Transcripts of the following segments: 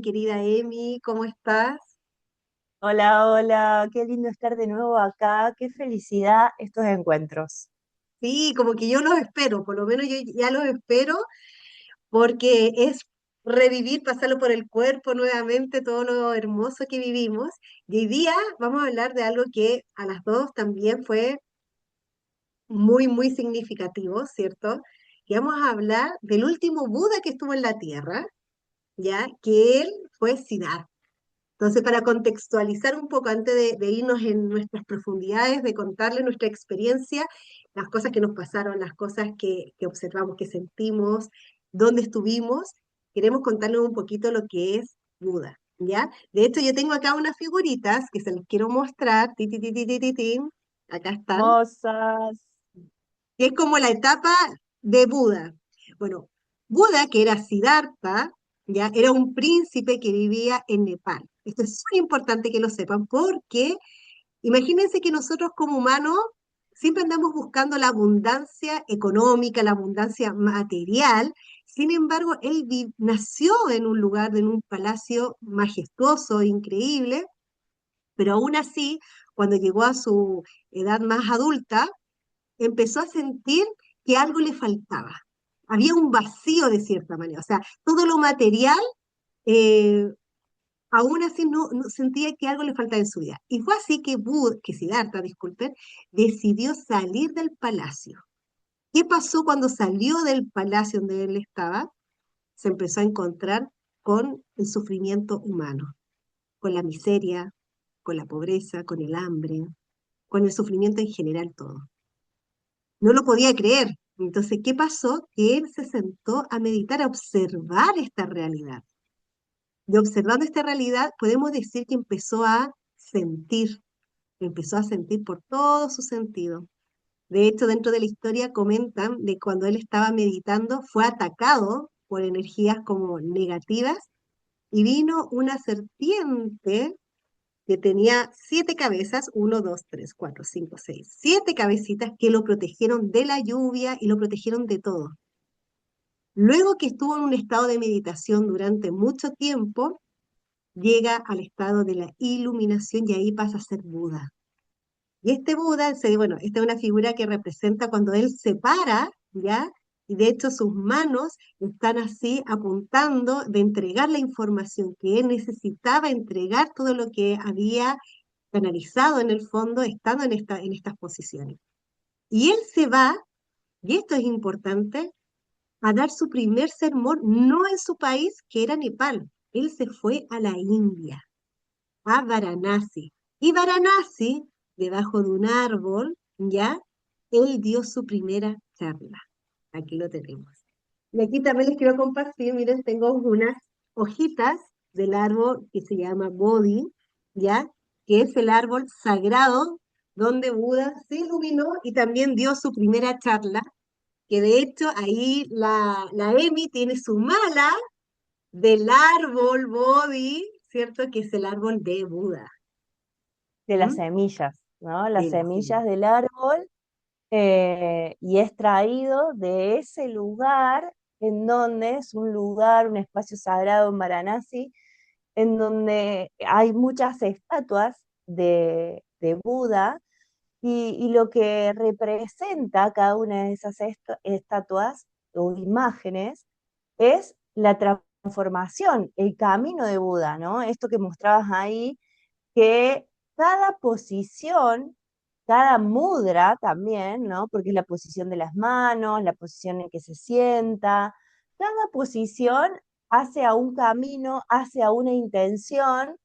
Querida Emi, ¿cómo estás? Hola, hola, qué lindo estar de nuevo acá, qué felicidad estos encuentros. Sí, como que yo los espero, por lo menos yo ya los espero, porque es revivir, pasarlo por el cuerpo nuevamente, todo lo hermoso que vivimos. Y hoy día vamos a hablar de algo que a las dos también fue muy, muy significativo, ¿cierto? Que vamos a hablar del último Buda que estuvo en la Tierra, ¿ya? Que él fue Siddhartha. Entonces, para contextualizar un poco, antes de irnos en nuestras profundidades, de contarle nuestra experiencia, las cosas que nos pasaron, las cosas que observamos, que sentimos, dónde estuvimos, queremos contarles un poquito lo que es Buda, ¿ya? De hecho, yo tengo acá unas figuritas que se las quiero mostrar, ti, ti, ti, ti, ti, ti, ti, acá están, Mozas, que es como la etapa de Buda. Bueno, Buda, que era Siddhartha, ya era un príncipe que vivía en Nepal. Esto es muy importante que lo sepan porque imagínense que nosotros como humanos siempre andamos buscando la abundancia económica, la abundancia material. Sin embargo, él nació en un lugar, en un palacio majestuoso, increíble, pero aún así, cuando llegó a su edad más adulta, empezó a sentir que algo le faltaba. Había un vacío de cierta manera, o sea, todo lo material, eh, aún así no sentía que algo le faltaba en su vida. Y fue así que que Siddhartha, disculpen, decidió salir del palacio. ¿Qué pasó cuando salió del palacio donde él estaba? Se empezó a encontrar con el sufrimiento humano, con la miseria, con la pobreza, con el hambre, con el sufrimiento en general todo. No lo podía creer. Entonces, ¿qué pasó? Que él se sentó a meditar, a observar esta realidad. De observando esta realidad, podemos decir que empezó a sentir por todo su sentido. De hecho, dentro de la historia comentan de cuando él estaba meditando, fue atacado por energías como negativas y vino una serpiente que tenía 7 cabezas, uno, dos, tres, cuatro, cinco, seis, 7 cabecitas que lo protegieron de la lluvia y lo protegieron de todo. Luego que estuvo en un estado de meditación durante mucho tiempo, llega al estado de la iluminación y ahí pasa a ser Buda. Y este Buda, bueno, esta es una figura que representa cuando él se para, ¿ya? Y de hecho sus manos están así apuntando de entregar la información que él necesitaba entregar, todo lo que había canalizado en el fondo estando en estas posiciones. Y él se va, y esto es importante, a dar su primer sermón, no en su país, que era Nepal. Él se fue a la India, a Varanasi. Y Varanasi, debajo de un árbol, ya, él dio su primera charla. Aquí lo tenemos. Y aquí también les quiero compartir, miren, tengo unas hojitas del árbol que se llama Bodhi, ya, que es el árbol sagrado donde Buda se iluminó y también dio su primera charla, que de hecho ahí la Emi tiene su mala del árbol Bodhi, ¿cierto? Que es el árbol de Buda. de las ¿M? semillas, ¿no? Las De la semillas semilla. del árbol y es traído de ese lugar en donde es un lugar, un espacio sagrado en Varanasi, en donde hay muchas estatuas de Buda y lo que representa cada una de esas estatuas o imágenes es la transformación, el camino de Buda, ¿no? Esto que mostrabas ahí, que cada posición, cada mudra también, ¿no? Porque es la posición de las manos, la posición en que se sienta, cada posición hace a un camino, hace a una intención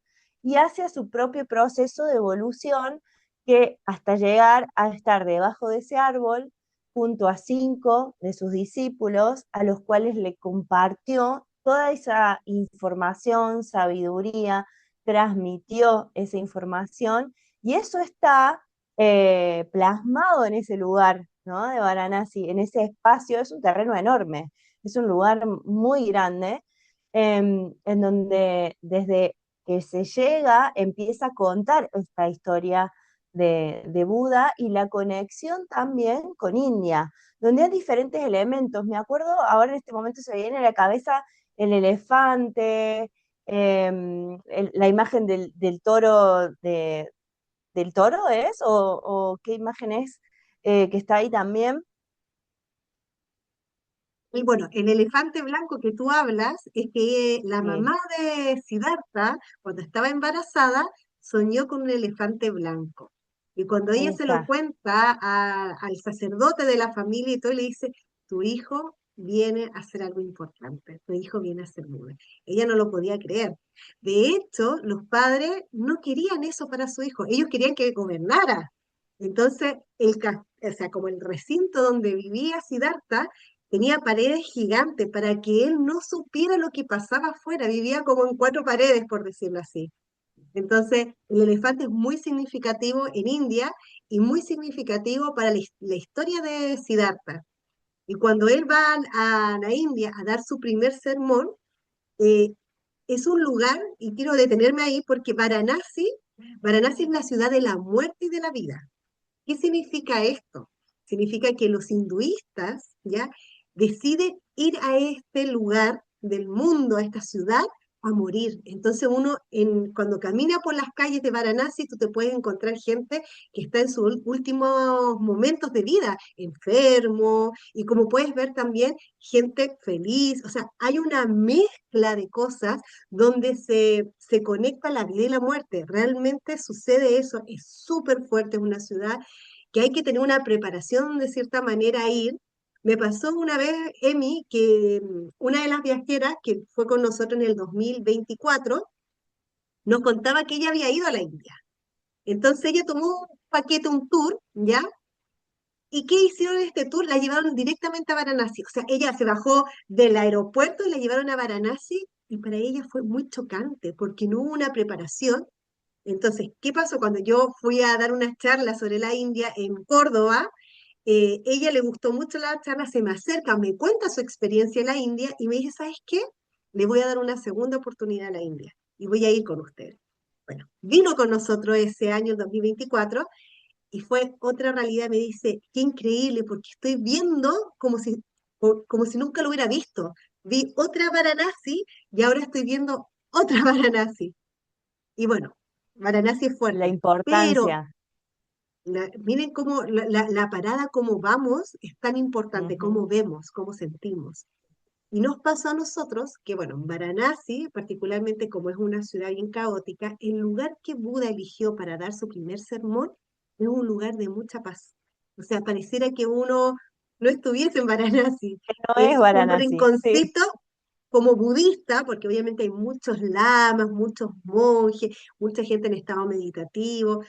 y hace a su propio proceso de evolución que hasta llegar a estar debajo de ese árbol junto a 5 de sus discípulos a los cuales le compartió toda esa información, sabiduría, transmitió esa información y eso está plasmado en ese lugar, ¿no? De Varanasi, en ese espacio, es un terreno enorme, es un lugar muy grande, en donde desde que se llega empieza a contar esta historia de Buda y la conexión también con India, donde hay diferentes elementos. Me acuerdo, ahora en este momento se me viene a la cabeza el elefante, La imagen del toro, ¿del toro es? O qué imagen es que está ahí también? Y bueno, el elefante blanco que tú hablas es que la Sí, mamá de Siddhartha, cuando estaba embarazada, soñó con un elefante blanco. Y cuando ahí ella se lo está. cuenta al sacerdote de la familia y todo, le dice, tu hijo viene a hacer algo importante, tu hijo viene a ser nube. Ella no lo podía creer. De hecho, los padres no querían eso para su hijo, ellos querían que gobernara. Entonces, o sea, como el recinto donde vivía Siddhartha, tenía paredes gigantes para que él no supiera lo que pasaba afuera, vivía como en cuatro paredes, por decirlo así. Entonces, el elefante es muy significativo en India y muy significativo para la historia de Siddhartha. Y cuando él va a la India a dar su primer sermón, eh, es un lugar, y quiero detenerme ahí porque Varanasi es la ciudad de la muerte y de la vida. ¿Qué significa esto? Significa que los hinduistas ya deciden ir a este lugar del mundo, a esta ciudad, a morir. Entonces uno, cuando camina por las calles de Varanasi, tú te puedes encontrar gente que está en sus últimos momentos de vida, enfermo, y como puedes ver también, gente feliz. O sea, hay una mezcla de cosas donde se conecta la vida y la muerte. Realmente sucede eso, es súper fuerte, es una ciudad que hay que tener una preparación de cierta manera a ir. Me pasó una vez, Emi, que una de las viajeras que fue con nosotros en el 2024 nos contaba que ella había ido a la India. Entonces ella tomó un paquete, un tour, ¿ya? ¿Y qué hicieron en este tour? La llevaron directamente a Varanasi. O sea, ella se bajó del aeropuerto y la llevaron a Varanasi y para ella fue muy chocante porque no hubo una preparación. Entonces, ¿qué pasó cuando yo fui a dar una charla sobre la India en Córdoba? Ella le gustó mucho la charla, se me acerca, me cuenta su experiencia en la India y me dice, ¿sabes qué? Le voy a dar una segunda oportunidad a la India y voy a ir con usted. Bueno, vino con nosotros ese año 2024 y fue otra realidad. Me dice, qué increíble, porque estoy viendo como si nunca lo hubiera visto. Vi otra Varanasi y ahora estoy viendo otra Varanasi. Y bueno, Varanasi es La fuerte, pero importancia. miren cómo la parada, cómo vamos, es tan importante, Ujú. cómo vemos, cómo sentimos. Y nos pasó a nosotros que, bueno, en Varanasi, particularmente como es una ciudad bien caótica, el lugar que Buda eligió para dar su primer sermón es un lugar de mucha paz. O sea, pareciera que uno no estuviese en Varanasi. No es Es un Varanasi, sí. rinconcito como budista, porque obviamente hay muchos lamas, muchos monjes, mucha gente en estado meditativo,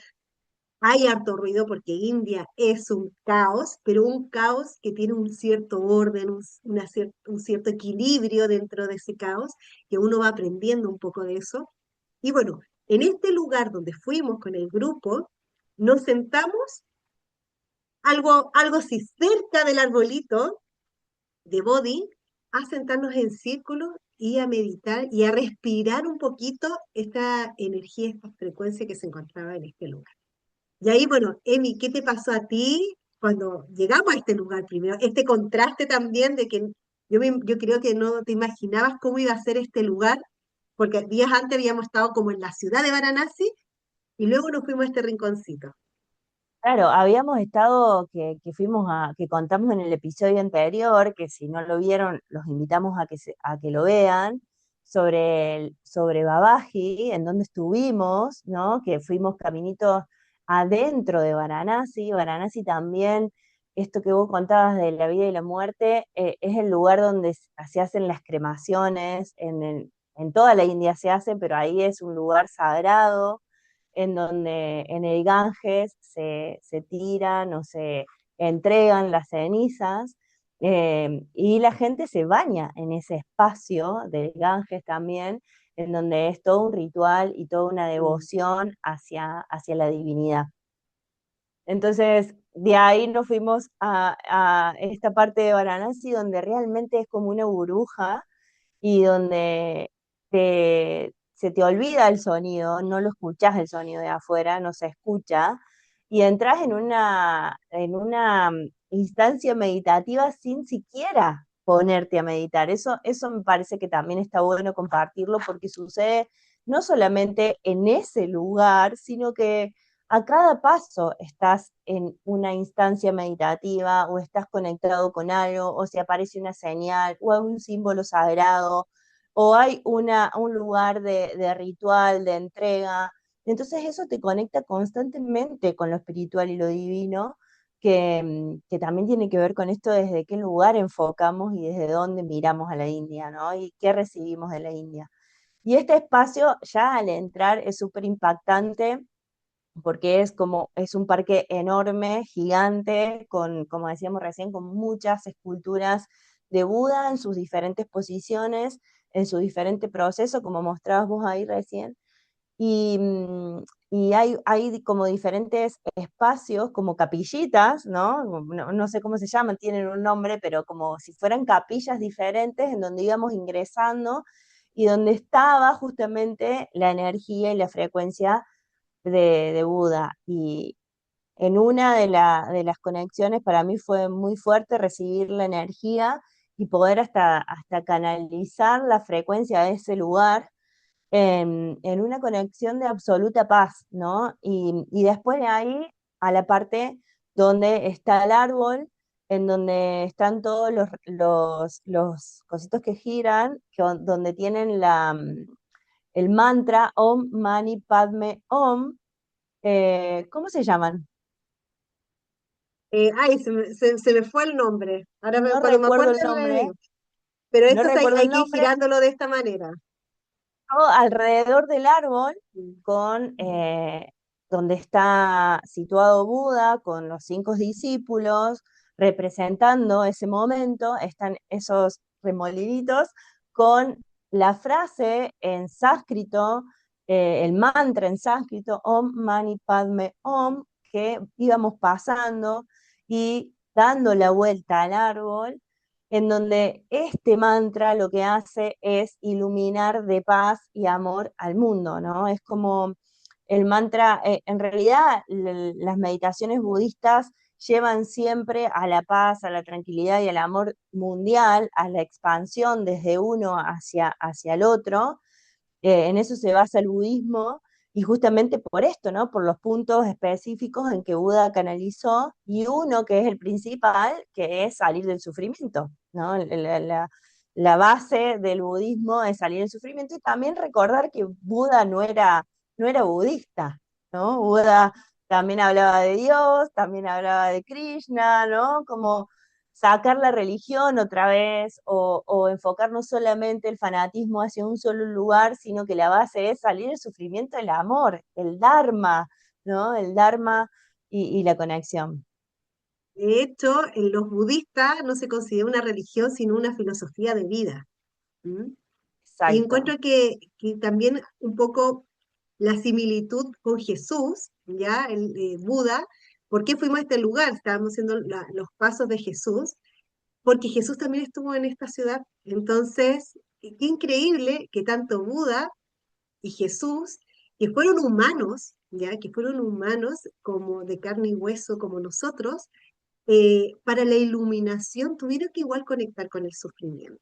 hay harto ruido porque India es un caos, pero un caos que tiene un cierto orden, un cierto equilibrio dentro de ese caos, que uno va aprendiendo un poco de eso. Y bueno, en este lugar donde fuimos con el grupo, nos sentamos algo así cerca del arbolito de Bodhi, a sentarnos en círculo y a meditar y a respirar un poquito esta energía, esta frecuencia que se encontraba en este lugar. Y ahí, bueno, Emi, ¿qué te pasó a ti cuando llegamos a este lugar primero? Este contraste también de que yo creo que no te imaginabas cómo iba a ser este lugar, porque días antes habíamos estado como en la ciudad de Varanasi y luego nos fuimos a este rinconcito. Claro, habíamos estado, que contamos en el episodio anterior, que si no lo vieron, los invitamos a que lo vean, sobre Babaji, en donde estuvimos, ¿no? Que fuimos caminitos adentro de Varanasi. Varanasi también, esto que vos contabas de la vida y la muerte, es el lugar donde se hacen las cremaciones, en toda la India se hacen, pero ahí es un lugar sagrado en donde en el Ganges se tiran o se entregan las cenizas, y la gente se baña en ese espacio del Ganges también, en donde es todo un ritual y toda una Mm. devoción hacia la divinidad. Entonces, de ahí nos fuimos a esta parte de Varanasi, donde realmente es como una burbuja y donde se te olvida el sonido, no lo escuchás el sonido de afuera, no se escucha, y entras en una instancia meditativa sin siquiera ponerte a meditar. Eso me parece que también está bueno compartirlo porque sucede no solamente en ese lugar, sino que a cada paso estás en una instancia meditativa o estás conectado con algo, o se aparece una señal o hay un símbolo sagrado o hay un lugar de ritual, de entrega. Entonces eso te conecta constantemente con lo espiritual y lo divino, que también tiene que ver con esto desde qué lugar enfocamos y desde dónde miramos a la India, ¿no? Y qué recibimos de la India. Y este espacio ya al entrar es súper impactante porque es un parque enorme, gigante, con, como decíamos recién, con muchas esculturas de Buda en sus diferentes posiciones, en su diferente proceso, como mostrabas vos ahí recién. Y, y hay como diferentes espacios, como capillitas, ¿no? No sé cómo se llaman, tienen un nombre, pero como si fueran capillas diferentes en donde íbamos ingresando y donde estaba justamente la energía y la frecuencia de Buda. Y en una de las conexiones para mí fue muy fuerte recibir la energía y poder hasta canalizar la frecuencia de ese lugar en una conexión de absoluta paz, ¿no? Y después de ahí a la parte donde está el árbol, en donde están todos los cositos que giran, donde tienen el mantra Om Mani Padme Om. ¿Cómo se llaman? Ay, se me fue el nombre. Ahora No cuando me recuerdo acuerdo el le nombre, digo. Pero no estos recuerdo hay el que ir nombre, girándolo de esta manera. alrededor del árbol, Mm. donde está situado Buda con los 5 discípulos, representando ese momento, están esos remolinitos con la frase en sánscrito, el mantra en sánscrito, Om Mani Padme Om, que íbamos pasando y dando la vuelta al árbol en donde este mantra lo que hace es iluminar de paz y amor al mundo, ¿no? Es como el mantra, en realidad las meditaciones budistas llevan siempre a la paz, a la tranquilidad y al amor mundial, a la expansión desde uno hacia el otro, en eso se basa el budismo, y justamente por esto, ¿no? Por los puntos específicos en que Buda canalizó, y uno que es el principal, que es salir del sufrimiento, ¿no? La base del budismo es salir del sufrimiento, y también recordar que Buda no era budista, ¿no? Buda también hablaba de Dios, también hablaba de Krishna, ¿no? Como sacar la religión otra vez o enfocar no solamente el fanatismo hacia un solo lugar, sino que la base es salir del sufrimiento del amor, el Dharma, ¿no? El Dharma y la conexión. De hecho, en los budistas no se considera una religión, sino una filosofía de vida. ¿Mm? Y Exacto. encuentro que también un poco la similitud con Jesús, ¿ya? El Buda. ¿Por qué fuimos a este lugar? Estábamos haciendo los pasos de Jesús, porque Jesús también estuvo en esta ciudad. Entonces, qué increíble que tanto Buda y Jesús, que fueron humanos, ¿ya? Que fueron humanos como de carne y hueso como nosotros, para la iluminación tuvieron que igual conectar con el sufrimiento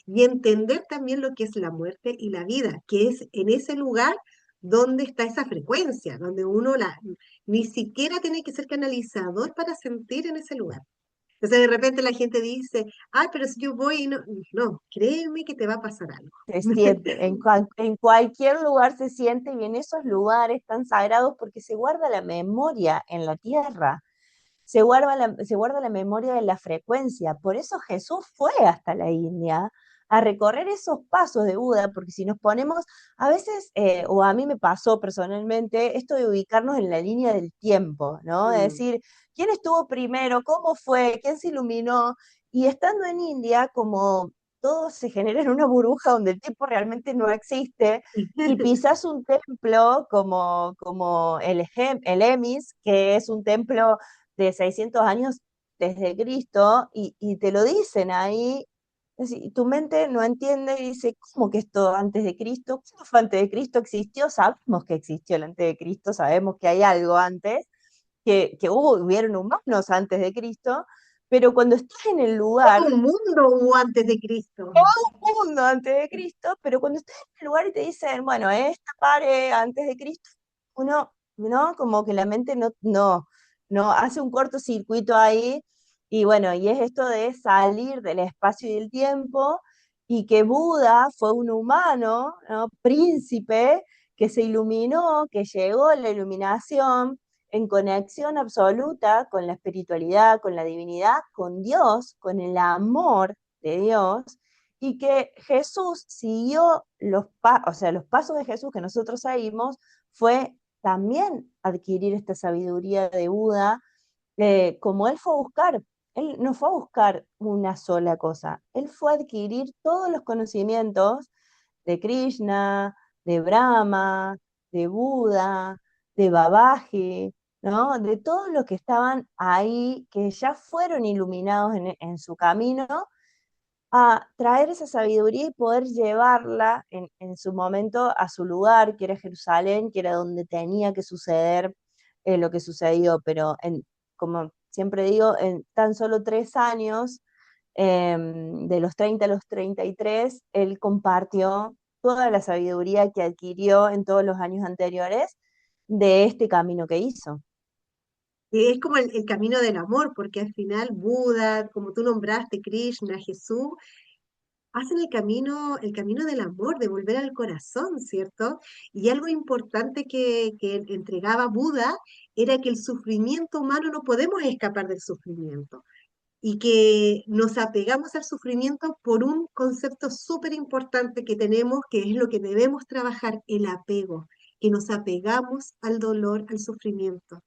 y entender también lo que es la muerte y la vida, que es en ese lugar donde está esa frecuencia, donde uno ni siquiera tiene que ser canalizador para sentir en ese lugar. Entonces de repente la gente dice, ay, pero si yo voy y no, no, créeme que te va a pasar algo. Se siente, en cualquier lugar se siente y en esos lugares tan sagrados porque se guarda la memoria en la tierra. Se guarda la memoria de la frecuencia. Por eso Jesús fue hasta la India a recorrer esos pasos de Buda, porque si nos ponemos, a veces, o a mí me pasó personalmente, esto de ubicarnos en la línea del tiempo, ¿no? De Mm. decir, ¿quién estuvo primero? ¿Cómo fue? ¿Quién se iluminó? Y estando en India, como todo se genera en una burbuja donde el tiempo realmente no existe, y pisas un templo como el Emis, que es un templo de 600 años desde Cristo, y te lo dicen ahí, es decir, tu mente no entiende y dice, ¿cómo que esto antes de Cristo? ¿Cómo fue antes de Cristo? ¿Existió? Sabemos que existió el antes de Cristo, sabemos que hay algo antes, que hubieron humanos antes de Cristo, pero cuando estás en el Todo lugar, un mundo hubo antes de Cristo. mundo antes de Cristo, pero cuando estás en el lugar y te dicen, bueno, esta pared antes de Cristo, uno, ¿no? Como que la mente no hace un cortocircuito ahí, y bueno, y es esto de salir del espacio y del tiempo, y que Buda fue un humano, ¿no? Príncipe, que se iluminó, que llegó a la iluminación en conexión absoluta con la espiritualidad, con la divinidad, con Dios, con el amor de Dios, y que Jesús siguió o sea, los pasos de Jesús que nosotros seguimos fue también adquirir esta sabiduría de Buda, como él fue a buscar. Él no fue a buscar una sola cosa, él fue a adquirir todos los conocimientos de Krishna, de Brahma, de Buda, de Babaji, ¿no? De todos los que estaban ahí, que ya fueron iluminados en su camino, a traer esa sabiduría y poder llevarla en su momento a su lugar, que era Jerusalén, que era donde tenía que suceder lo que sucedió. Pero como siempre digo, en tan solo 3 años, de los 30 a los 33, él compartió toda la sabiduría que adquirió en todos los años anteriores de este camino que hizo. Es como el camino del amor, porque al final Buda, como tú nombraste, Krishna, Jesús, hacen el camino del amor, de volver al corazón, ¿cierto? Y algo importante que entregaba Buda era que el sufrimiento humano no podemos escapar del sufrimiento y que nos apegamos al sufrimiento por un concepto súper importante que tenemos, que es lo que debemos trabajar, el apego, que nos apegamos al dolor, al sufrimiento,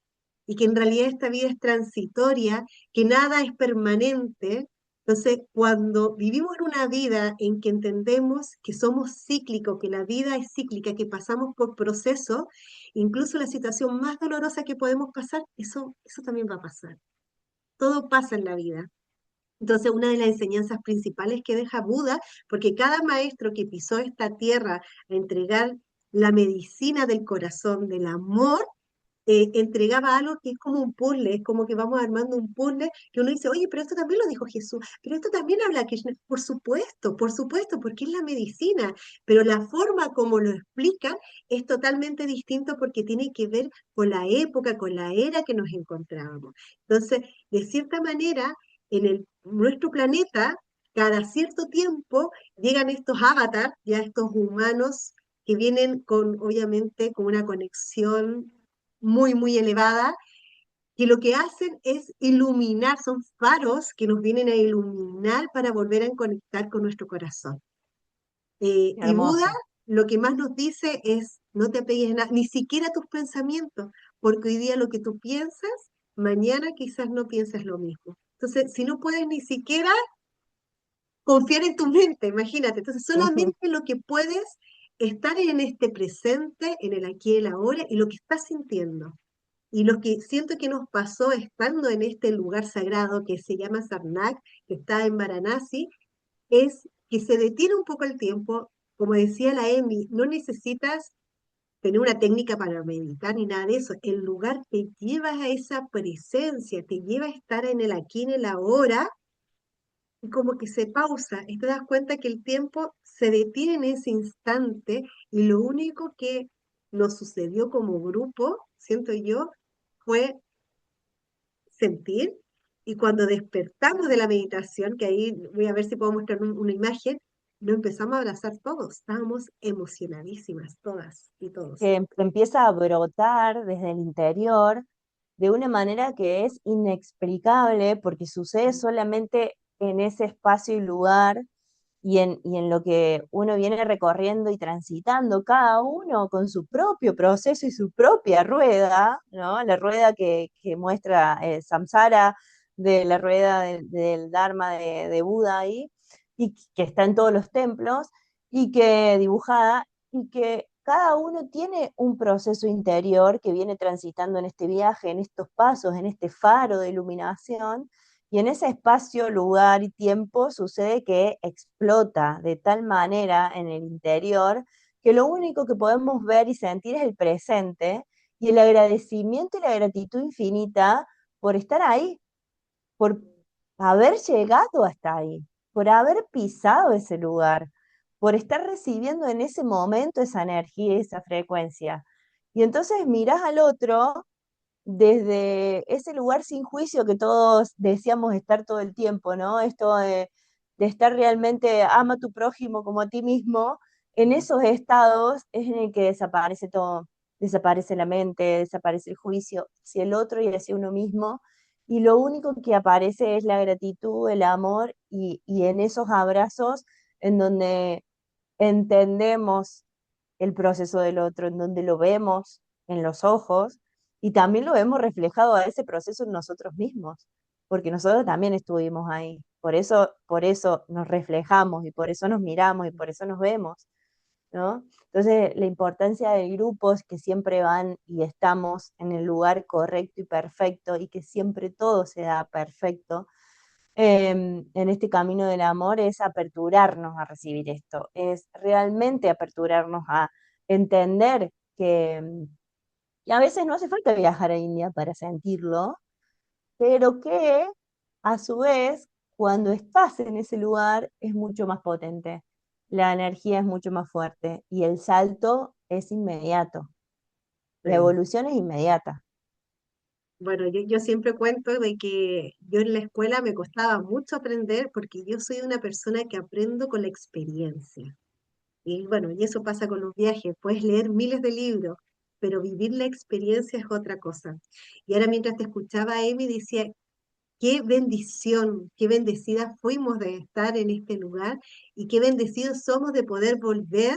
y que en realidad esta vida es transitoria, que nada es permanente. Entonces, cuando vivimos en una vida en que entendemos que somos cíclicos, que la vida es cíclica, que pasamos por procesos, incluso la situación más dolorosa que podemos pasar, eso también va a pasar. Todo pasa en la vida. Entonces, una de las enseñanzas principales que deja Buda, porque cada maestro que pisó esta tierra a entregar la medicina del corazón, del amor, entregaba algo que es como un puzzle, es como que vamos armando un puzzle que uno dice, oye, pero esto también lo dijo Jesús, pero esto también habla Krishna. Por supuesto, porque es la medicina, pero la forma como lo explican es totalmente distinto porque tiene que ver con la época, con la era que nos encontrábamos. Entonces, de cierta manera, nuestro planeta, cada cierto tiempo llegan estos avatars, ya estos humanos que vienen con, obviamente, con una conexión muy, muy elevada, que lo que hacen es iluminar, son faros que nos vienen a iluminar para volver a conectar con nuestro corazón. Y Buda Hermoso. lo que más nos dice es, no te apegues a nada, ni siquiera a tus pensamientos, porque hoy día lo que tú piensas, mañana quizás no piensas lo mismo. Entonces, si no puedes ni siquiera confiar en tu mente, imagínate, entonces solamente lo que puedes estar en este presente, en el aquí y el ahora, y lo que estás sintiendo. Y lo que siento que nos pasó estando en este lugar sagrado que se llama Sarnak, que está en Varanasi, es que se detiene un poco el tiempo. Como decía la Emi, no necesitas tener una técnica para meditar ni nada de eso. El lugar te lleva a esa presencia, te lleva a estar en el aquí, en el ahora, y como que se pausa y te das cuenta que el tiempo se detiene en ese instante y lo único que nos sucedió como grupo, siento yo, fue sentir, y cuando despertamos de la meditación, que ahí voy a ver si puedo mostrar una imagen, nos empezamos a abrazar todos, estábamos emocionadísimas todas y todos. Que empieza a brotar desde el interior de una manera que es inexplicable porque sucede solamente en ese espacio y lugar, y en lo que uno viene recorriendo y transitando, cada uno con su propio proceso y su propia rueda, ¿no? La rueda que muestra Samsara, de la rueda del Dharma de Buda ahí, y que está en todos los templos, y que dibujada, y que cada uno tiene un proceso interior que viene transitando en este viaje, en estos pasos, en este faro de iluminación, y en ese espacio, lugar y tiempo sucede que explota de tal manera en el interior que lo único que podemos ver y sentir es el presente y el agradecimiento y la gratitud infinita por estar ahí, por haber llegado hasta ahí, por haber pisado ese lugar, por estar recibiendo en ese momento esa energía y esa frecuencia. Y entonces mirás al otro desde ese lugar sin juicio que todos deseamos estar todo el tiempo, ¿no? Esto de estar realmente ama a tu prójimo como a ti mismo, en esos estados es en el que desaparece todo, desaparece la mente, desaparece el juicio hacia el otro y hacia uno mismo, y lo único que aparece es la gratitud, el amor, y en esos abrazos en donde entendemos el proceso del otro, en donde lo vemos en los ojos y también lo vemos reflejado a ese proceso en nosotros mismos, porque nosotros también estuvimos ahí. Por eso nos reflejamos y por eso nos miramos y por eso nos vemos, ¿no? Entonces, la importancia del grupo es que siempre van y estamos en el lugar correcto y perfecto y que siempre todo se da perfecto en este camino del amor es aperturarnos a recibir esto, es realmente aperturarnos a entender que a veces no hace falta viajar a India para sentirlo, pero que a su vez, cuando estás en ese lugar, es mucho más potente, la energía es mucho más fuerte y el salto es inmediato, la Sí. evolución es inmediata. Bueno, yo siempre cuento de que yo en la escuela me costaba mucho aprender porque yo soy una persona que aprendo con la experiencia. Y bueno, y eso pasa con los viajes. Puedes leer miles de libros, pero vivir la experiencia es otra cosa. Y ahora mientras te escuchaba, Amy, decía, qué bendición, qué bendecidas fuimos de estar en este lugar y qué bendecidos somos de poder volver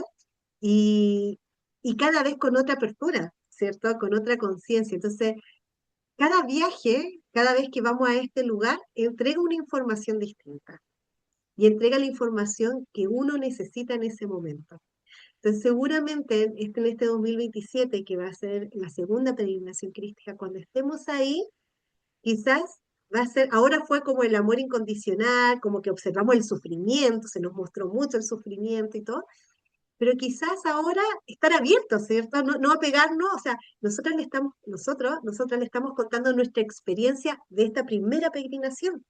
y, y cada vez con otra apertura, ¿cierto? Con otra conciencia. Entonces, cada viaje, cada vez que vamos a este lugar, entrega una información distinta y entrega la información que uno necesita en ese momento. Entonces, seguramente en este 2027, que va a ser la segunda peregrinación crística, cuando estemos ahí, quizás va a ser, ahora fue como el amor incondicional, como que observamos el sufrimiento, se nos mostró mucho el sufrimiento y todo, pero quizás ahora estar abiertos, ¿cierto? No, no apegarnos, o sea, nosotras le estamos contando nuestra experiencia de esta primera peregrinación,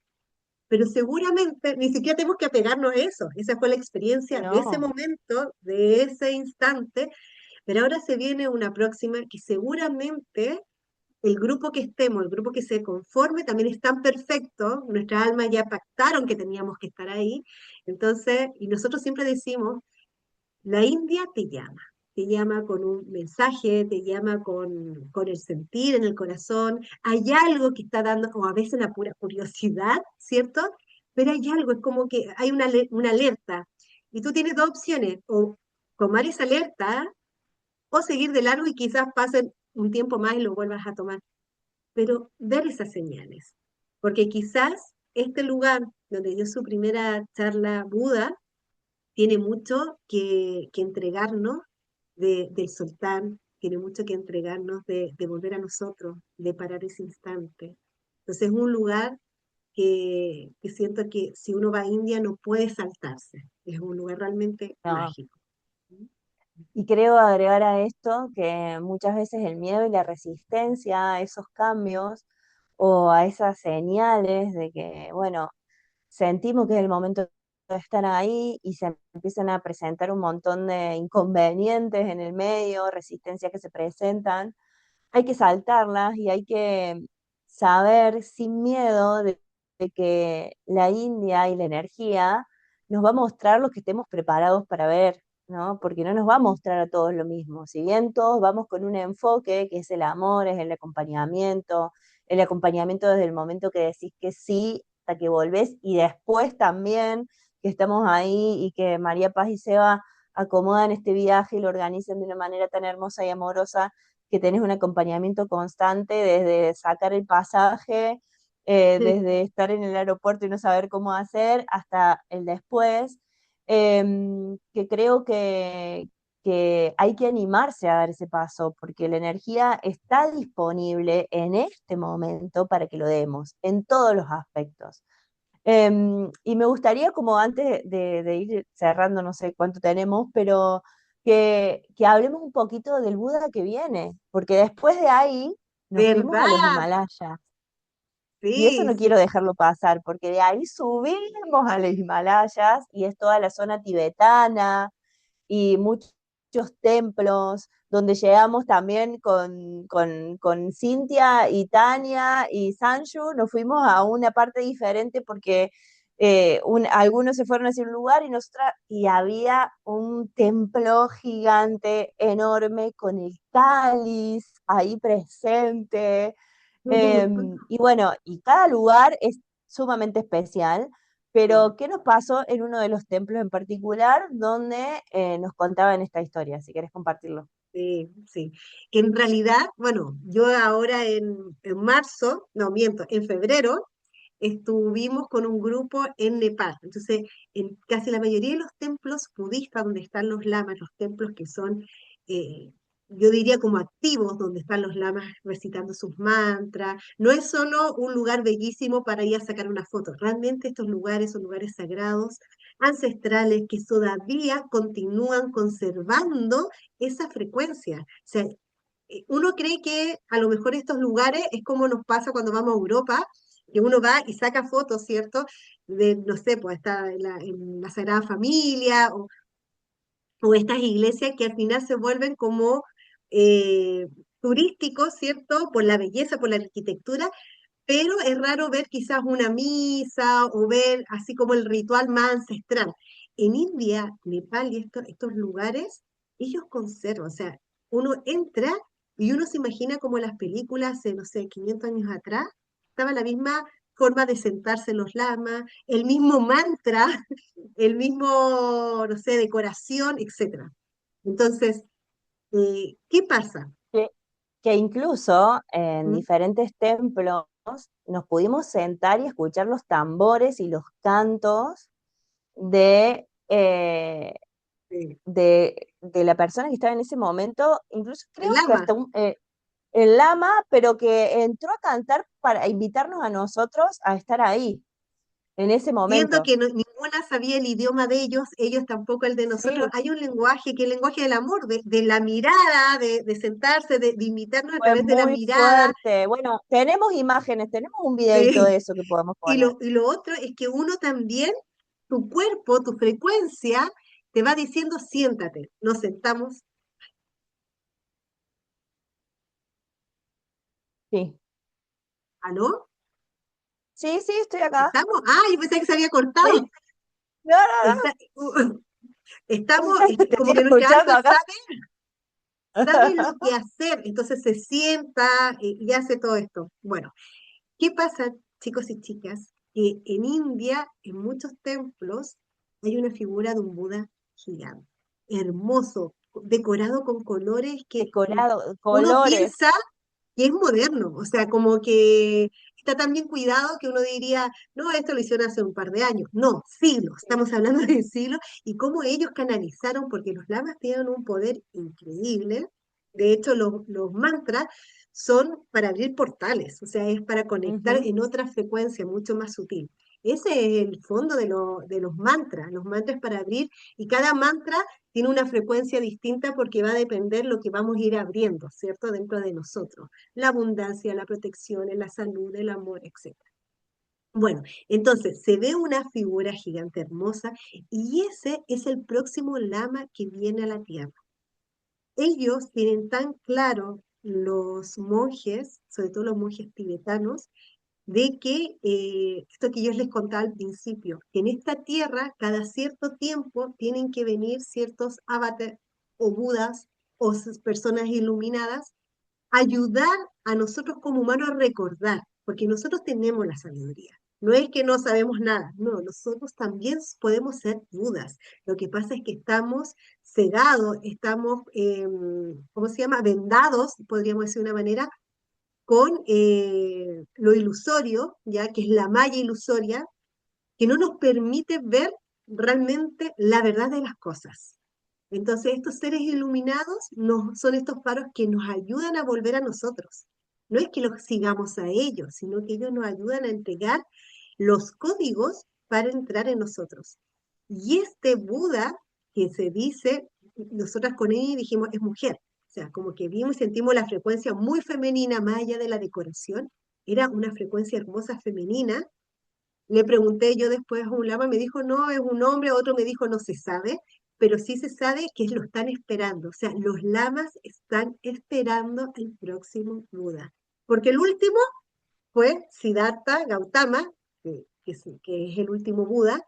pero seguramente ni siquiera tenemos que apegarnos a eso, esa fue la Y experiencia de ese no, momento, de ese instante, pero ahora se viene una próxima que seguramente el grupo que estemos, el grupo que se conforme, también es tan perfecto, nuestras almas ya pactaron que teníamos que estar ahí, entonces, y nosotros siempre decimos, la India te llama con un mensaje, te llama con el sentir en el corazón, hay algo que está dando, o a veces la pura curiosidad, ¿cierto? Pero hay algo, es como que hay una alerta, y tú tienes dos opciones, o tomar esa alerta, o seguir de largo y quizás pasen un tiempo más y lo vuelvas a tomar, pero ver esas señales, porque quizás este lugar donde dio su primera charla Buda, tiene mucho que entregarnos del soltar, tiene mucho que entregarnos de volver a nosotros, de parar ese instante. Entonces es un lugar que siento que si uno va a India no puede saltarse, es un lugar realmente no. mágico. Y creo agregar a esto que muchas veces el miedo y la resistencia a esos cambios o a esas señales de que, bueno, sentimos que es el momento de estar ahí y se empiezan a presentar un montón de inconvenientes en el medio, resistencias que se presentan, hay que saltarlas y hay que saber sin miedo de que la India y la energía nos va a mostrar lo que estemos preparados para ver, ¿no? Porque no nos va a mostrar a todos lo mismo. Si bien todos vamos con un enfoque que es el amor, es el acompañamiento desde el momento que decís que sí hasta que volvés y después también que estamos ahí y que María Paz y Seba acomodan este viaje y lo organizan de una manera tan hermosa y amorosa que tenés un acompañamiento constante desde sacar el pasaje, desde estar en el aeropuerto y no saber cómo hacer, hasta el después, que creo que hay que animarse a dar ese paso, porque la energía está disponible en este momento para que lo demos, en todos los aspectos. Y me gustaría, como antes de ir cerrando, no sé cuánto tenemos, pero que hablemos un poquito del Buda que viene, porque después de ahí nos fuimos a los ¿Verdad? Himalayas. Y eso Sí, no sí, quiero dejarlo pasar, porque de ahí subimos a los Himalayas y es toda la zona tibetana y muchos templos, donde llegamos también con Cintia y Tania y Sanju, nos fuimos a una parte diferente porque algunos se fueron hacia un lugar y nosotras, y había un templo gigante, enorme, con el cáliz ahí presente. Y bueno, y cada lugar es sumamente especial, sí, pero ¿qué nos pasó en uno de los templos en particular donde nos contaban esta historia? Si querés compartirlo. sí, sí. En realidad, bueno, yo ahora en marzo, no miento, en febrero, estuvimos con un grupo en Nepal. Entonces, en casi la mayoría de los templos budistas donde están los lamas, los templos que son, eh, yo diría como activos, donde están los lamas recitando sus mantras, no es solo un lugar bellísimo para ir a sacar una foto. Realmente estos lugares son lugares sagrados, ancestrales, que todavía continúan conservando esa frecuencia. O sea, uno cree que a lo mejor estos lugares es como nos pasa cuando vamos a Europa, que uno va y saca fotos, ¿cierto? De, no sé, pues está en la Sagrada Familia o estas iglesias que al final se vuelven como turísticos, ¿cierto? Por la belleza, por la arquitectura, pero es raro ver quizás una misa o ver así como el ritual más ancestral. En India, Nepal y estos lugares, ellos conservan, o sea, uno entra y uno se imagina como las películas de, no sé, 500 años atrás, estaba la misma forma de sentarse los lamas, el mismo mantra, el mismo, no sé, decoración, etcétera. Entonces, ¿qué pasa? Que, que incluso en ¿Mm? diferentes templos nos pudimos sentar y escuchar los tambores y los cantos de, de la persona que estaba en ese momento, incluso El creo que lama. hasta el lama, pero que entró a cantar para invitarnos a nosotros a estar ahí, en ese Viendo momento. que ninguna sabía el idioma de ellos, ellos tampoco el de nosotros. Sí, Hay un lenguaje que es el lenguaje del amor, de la mirada, de sentarse, de invitarnos a fue través de la muy mirada. fuerte. Bueno, tenemos imágenes, tenemos un videito Sí. de eso que podemos Y poner. y lo otro es que uno también, tu cuerpo, tu frecuencia, te va diciendo siéntate. Nos sentamos, Sí, ¿aló? sí, sí, estoy acá. ¿Estamos? Ah, yo pensé que se había cortado. Sí. No, no, Está, estamos, no, te como estoy que nuestra escuchando alma acá. sabe lo que hacer, entonces se sienta y hace todo esto. Bueno, ¿qué pasa, chicos y chicas? Que en India, en muchos templos, hay una figura de un Buda gigante, hermoso, decorado con colores que Decorado, uno colores. piensa que es moderno, o sea, como que está tan bien cuidado que uno diría, no, esto lo hicieron hace un par de años. No, siglos, Sí. estamos hablando de siglos, y cómo ellos canalizaron, porque los lamas tienen un poder increíble. De hecho, los mantras son para abrir portales, o sea, es para conectar Ujú. en otra frecuencia mucho más sutil. Ese es el fondo de los mantras para abrir, y cada mantra tiene una frecuencia distinta porque va a depender lo que vamos a ir abriendo, ¿cierto? Dentro de nosotros. La abundancia, la protección, la salud, el amor, etcétera. Bueno, entonces se ve una figura gigante hermosa y ese es el próximo lama que viene a la tierra. Ellos tienen tan claro los monjes, sobre todo los monjes tibetanos, de que esto que yo les contaba al principio, que en esta tierra cada cierto tiempo tienen que venir ciertos avatares o budas o personas iluminadas ayudar a nosotros como humanos a recordar, porque nosotros tenemos la sabiduría. No es que no sabemos nada, no, nosotros también podemos ser Budas. Lo que pasa es que estamos cegados, estamos, ¿cómo se llama? Vendados, podríamos decir de una manera, con lo ilusorio, ya que es la malla ilusoria, que no nos permite ver realmente la verdad de las cosas. Entonces, estos seres iluminados son estos faros que nos ayudan a volver a nosotros. No es que los sigamos a ellos, sino que ellos nos ayudan a entregar los códigos para entrar en nosotros. Y este Buda, que se dice, nosotras con él dijimos, es mujer. O sea, como que vimos y sentimos la frecuencia muy femenina más allá de la decoración. era una frecuencia hermosa femenina. Le pregunté yo después a un lama, me dijo, no, es un hombre, otro me dijo, no se sabe, pero sí se sabe que lo están esperando. O sea, los lamas están esperando el próximo Buda. Porque el último fue Siddhartha Gautama, que es el último Buda,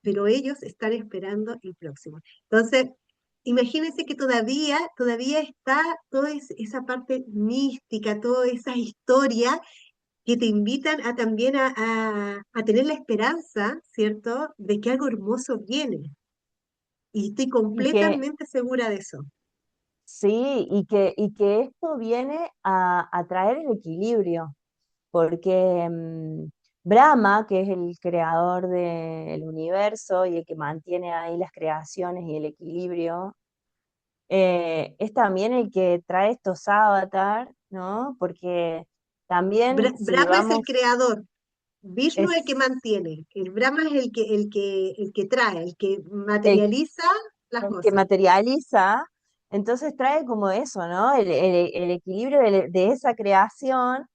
pero ellos están esperando el próximo. Entonces, imagínense que todavía está toda esa parte mística, toda esa historia que te invitan a también a tener la esperanza, ¿cierto?, de que algo hermoso viene. Y estoy Y que completamente segura de eso. sí, y que esto viene a traer el equilibrio, porque Brahma, que es el creador del universo y el que mantiene ahí las creaciones y el equilibrio, es también el que trae estos avatars, ¿no? Porque también si Brahma es el vamos, creador, Vishnu es el que es mantiene, el Brahma es el que trae, el que el, materializa las el que cosas. materializa, entonces trae como eso, ¿no? El equilibrio de esa creación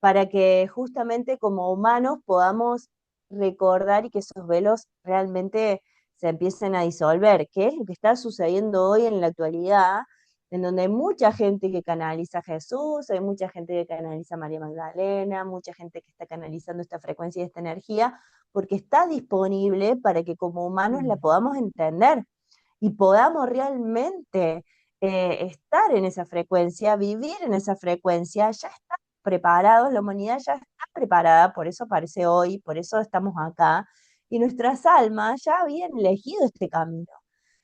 para que justamente como humanos podamos recordar y que esos velos realmente se empiecen a disolver, que es lo que está sucediendo hoy en la actualidad, en donde hay mucha gente que canaliza a Jesús, hay mucha gente que canaliza a María Magdalena, mucha gente que está canalizando esta frecuencia y esta energía, porque está disponible para que como humanos la Mm. podamos entender y podamos realmente estar en esa frecuencia, vivir en esa frecuencia, ya está preparados, la humanidad ya está preparada, por eso aparece hoy, por eso estamos acá, y nuestras almas ya habían elegido este camino.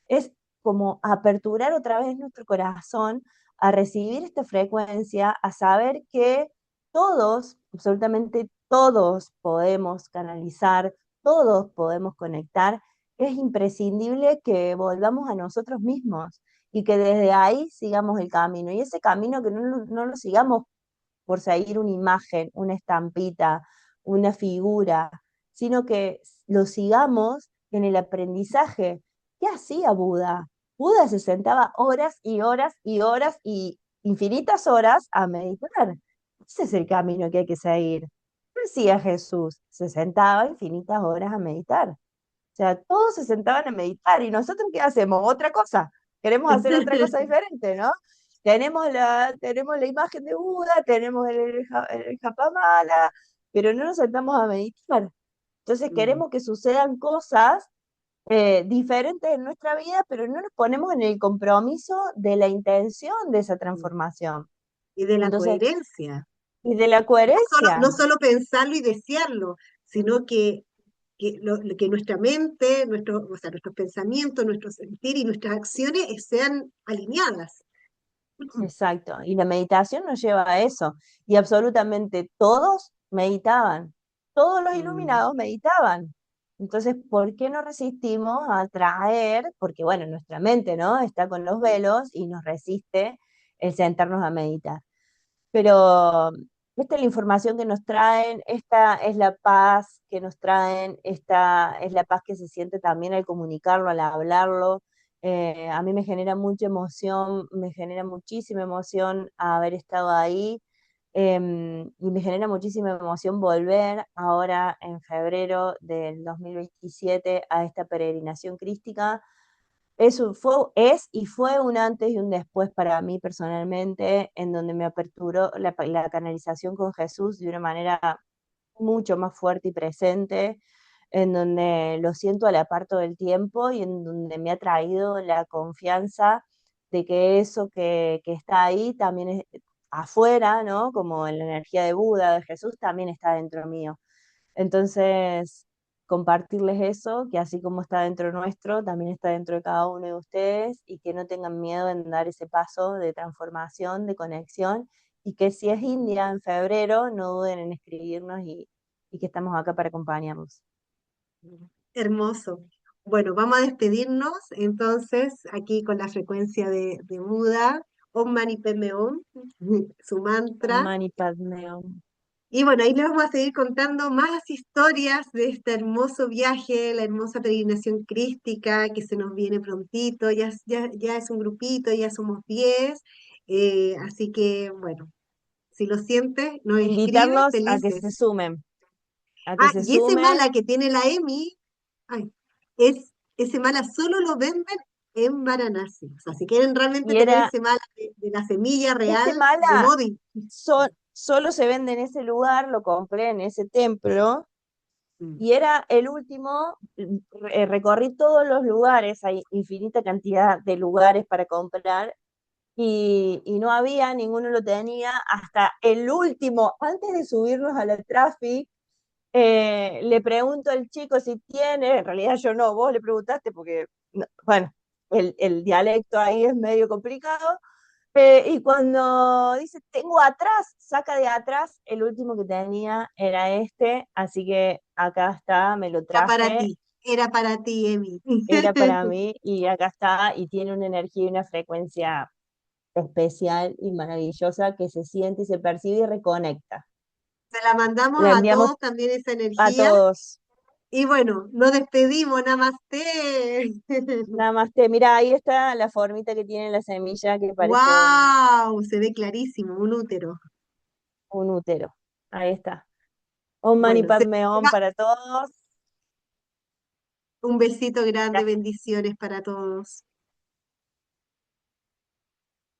Es como aperturar otra vez nuestro corazón a recibir esta frecuencia, a saber que todos, absolutamente todos podemos canalizar, todos podemos conectar. Es imprescindible que volvamos a nosotros mismos y que desde ahí sigamos el camino. Y ese camino que no lo sigamos por seguir una imagen, una estampita, una figura, sino que lo sigamos en el aprendizaje. ¿Qué hacía Buda? Buda se sentaba horas y horas y horas y infinitas horas a meditar. Ese es el camino que hay que seguir. ¿Qué hacía Jesús? Se sentaba infinitas horas a meditar. O sea, todos se sentaban a meditar y nosotros ¿qué hacemos? Otra cosa. Queremos hacer otra cosa diferente, ¿no? Tenemos la imagen de Buda, tenemos el Japamala, pero no nos sentamos a meditar. Entonces Mm. queremos que sucedan cosas diferentes en nuestra vida, pero no nos ponemos en el compromiso de la intención de esa Mm. transformación. Y de la Entonces, coherencia. y de la No solo, coherencia. no solo pensarlo y desearlo, sino que nuestra mente, o sea, nuestros pensamientos, nuestro sentir y nuestras acciones sean alineadas. Exacto, y la meditación nos lleva a eso, y absolutamente todos meditaban, todos los Mm. iluminados meditaban. Entonces, ¿por qué no resistimos a traer? Porque bueno, nuestra mente, ¿no? Está con los velos y nos resiste el sentarnos a meditar. Pero esta es la información que nos traen, esta es la paz que nos traen, esta es la paz que se siente también al comunicarlo, al hablarlo. A mí me genera mucha emoción, me genera muchísima emoción haber estado ahí, y me genera muchísima emoción volver ahora en febrero del 2027 a esta peregrinación crística. Es y fue un antes y un después para mí personalmente, en donde me aperturó la canalización con Jesús de una manera mucho más fuerte y presente, en donde lo siento a la par todo el tiempo y en donde me ha traído la confianza de que eso que está ahí también es afuera, ¿no? Como en la energía de Buda, de Jesús, también está dentro mío. Entonces, compartirles eso, que así como está dentro nuestro, también está dentro de cada uno de ustedes y que no tengan miedo en dar ese paso de transformación, de conexión y que si es India en febrero, no duden en escribirnos y que estamos acá para acompañarlos. Hermoso. Bueno, vamos a despedirnos entonces aquí con la frecuencia de Buda, Om Mani Padme Hum, su Om mantra. Mani Padme Hum. Y bueno, ahí les vamos a seguir contando más historias de este hermoso viaje, la hermosa peregrinación crística que se nos viene prontito. Ya es un grupito, ya somos 10. Así que bueno, Si lo sientes, nos escribe Invitarlos a que se felices. sumen, a que Ah, se y ese sumen. mala que tiene la Emi, ay, ese mala solo lo venden en Varanasi. O sea, si quieren realmente Y tener era, ese mala de la semilla real ese de mala Modi. solo se vende en ese lugar, lo compré en ese templo. Mm. Y era el último, recorrí todos los lugares, hay infinita cantidad de lugares para comprar, y no había, ninguno lo tenía, hasta el último, antes de subirnos a la traffic, le pregunto al chico si tiene, en realidad yo no, vos le preguntaste porque, bueno, el dialecto ahí es medio complicado, y cuando dice, tengo atrás, saca de atrás, el último que tenía era este, así que acá está, me lo traje, Era para ti, Emi. era para mí y acá está y tiene una energía y una frecuencia especial y maravillosa que se siente y se percibe y reconecta. Se la mandamos La a enviamos todos también esa a energía. todos. Y bueno, nos despedimos, namaste. Namaste. Mira, ahí está la formita que tiene la semilla que parece ¡Wow! Se ve clarísimo, un útero. un útero. Ahí está. Om Mani Bueno, Padme Om para todos. un besito grande, bendiciones para todos.